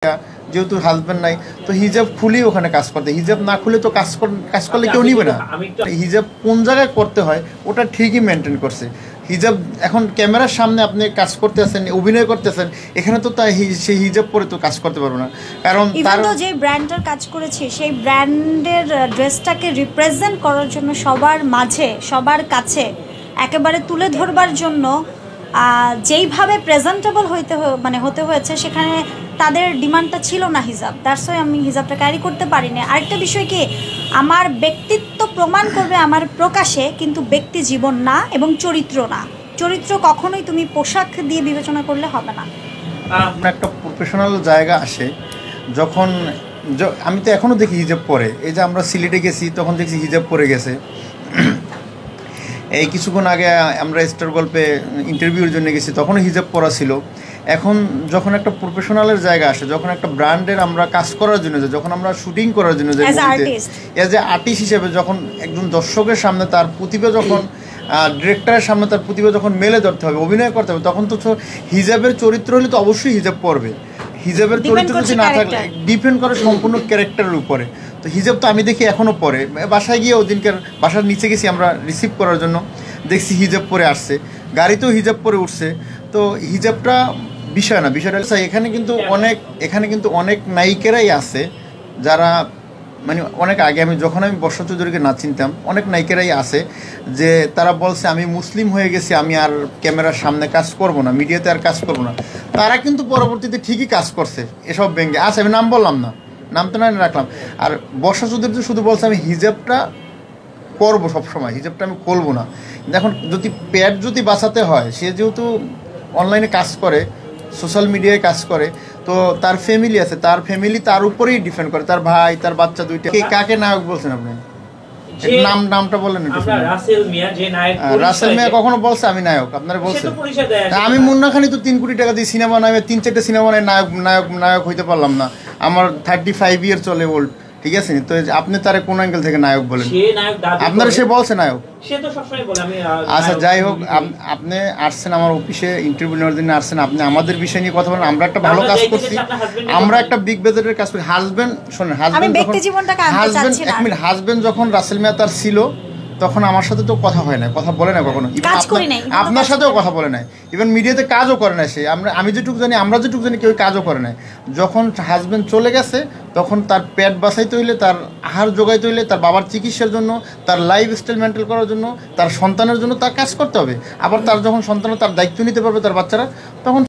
যেহেতু হাজবেন্ড নাই তো হিজাব খুলেই ওখানে কাজ করতে, হিজাব না খুলে তো কাজ করলে কেউ নিবে না। হিজাব কোন জায়গায় করতে হয় ওটা ঠিকই মেনটেন করছে। হিজাব এখন ক্যামেরার সামনে আপনি কাজ করতেছেন, অভিনয় করতেছেন, এখানে তো তাই সেই হিজাব পরে তো কাজ করতে পারবো না। কারণ তার যে ব্র্যান্ডটার কাজ করেছে সেই ব্র্যান্ডের ড্রেসটাকে রিপ্রেজেন্ট করার জন্য সবার মাঝে সবার কাছে একেবারে তুলে ধরবার জন্য যেইভাবে প্রেজেন্টেবল হতে হয়েছে সেখানে তাদের ডিমান্ডটা ছিল না হিজাব। দ্যাটস ওয়াই আমি হিজাবটা ক্যারি করতে পারিনি। আরেকটা বিষয় কি, আমার ব্যক্তিত্ব প্রমাণ করবে আমার প্রকাশে, কিন্তু ব্যক্তি জীবন না এবং চরিত্র না। চরিত্র কখনোই তুমি পোশাক দিয়ে বিবেচনা করলে হবে না। একটা প্রফেশনাল জায়গা আসে যখন আমি তো এখনও দেখি হিজাব পরে। এই যে আমরা সিলেটে গেছি তখন দেখছি হিজাব পরে গেছে। এই কিছুক্ষণ আগে আমরা স্টার গল্পে ইন্টারভিউর জন্য গেছি, তখনও হিজাব পরা ছিল। এখন যখন একটা প্রফেশনালের জায়গা আসে, যখন একটা ব্র্যান্ডের আমরা কাজ করার জন্য যাই, যখন আমরা শুটিং করার জন্য যাই, এজ এ আর্টিস্ট হিসেবে যখন একজন দর্শকের সামনে তার প্রতিভা, যখন ডিরেক্টরের সামনে তার প্রতিভা যখন মেলে ধরতে হবে, অভিনয় করতে হবে, তখন তো হিজাবের চরিত্র হলে তো অবশ্যই হিজাব পরবে। হিজাবের চরিত্র যদি না থাকলে ডিপেন্ড করে সম্পূর্ণ ক্যারেক্টারের উপরে। তো হিজাব তো আমি দেখি এখনও পরে। বাসায় গিয়ে ওদিনকার বাসার নিচে গেছি আমরা রিসিভ করার জন্য, দেখছি হিজাব পরে আসছে, গাড়িতেও হিজাব পরে উঠছে। তো হিজাবটা বিষয় না, বিষয়টা এখানে কিন্তু অনেক নায়িকেরাই আছে যারা মানে অনেক আগে যখন আমি বর্ষা চৌধুরীকে না চিনতাম, অনেক নায়িকেরাই আছে যে তারা বলছে আমি মুসলিম হয়ে গেছি, আমি আর ক্যামেরার সামনে কাজ করব না, মিডিয়াতে আর কাজ করব না। তারা কিন্তু পরবর্তীতে ঠিকই কাজ করছে এসব ব্যঙ্গে। আচ্ছা, আমি নাম বললাম না, নাম তো না রাখলাম। আর বর্ষা চৌধুরী তো শুধু বলছে আমি হিজাবটা করবো সবসময়, হিজাবটা আমি করবো না। এখন যদি পেট যদি বাঁচাতে হয়, সে যেহেতু অনলাইনে কাজ করে, সোশ্যাল মিডিয়ায় কাজ করে, তো তার ফ্যামিলি আছে, তার ফ্যামিলি তার উপরেই ডিপেন্ড করে, তার ভাই, তার বাচ্চা দুইটা। কাকে নায়ক বলছেন আপনি? নামটা বলেন। রাসেল মিয়া কখনো বলছে আমি নায়ক? আপনারা বলছেন? আমি মুন্না খানি তো 3 কোটি টাকা দিয়ে সিনেমা নামে 3-4টা সিনেমা নায়ক হইতে পারলাম না। আমার 35 ইয়ার চলে ওল্ড, ঠিক আছে? তো আপনি তারে কোন অ্যাঙ্গেল থেকে নায়ক বলেন? আপনারা সে বলছে নায়ক। আচ্ছা, যাই হোক, আপনি আসছেন আমার অফিসে ইন্টারভিউ নেওয়ার জন্য আসছেন, আপনি আমাদের বিষয় নিয়ে কথা বলেন। আমরা একটা ভালো কাজ করছি, আমরা একটা বিগ বাজেটের কাজ করি। হাজবেন্ড যখন রাসেল মিয়া তার ছিল, তখন আমার সাথে তো কথা হয় না, কথা বলে না কখনো, আপনার সাথেও কথা বলে নাই, ইভেন মিডিয়াতে কাজও করে না সে। আমরা যেটুকু জানি কেউ কাজও করে নাই। যখন হাজবেন্ড চলে গেছে তখন তার পেট বাঁচাইতে হইলে, তার আহার যোগাইতে হইলে, তার বাবার চিকিৎসার জন্য, তার লাইফ স্টাইল মেনটেন করার জন্য, তার সন্তানের জন্য তার কাজ করতে হবে। আবার তার যখন সন্তান তার দায়িত্ব নিতে পারবে তার বাচ্চারা, তখন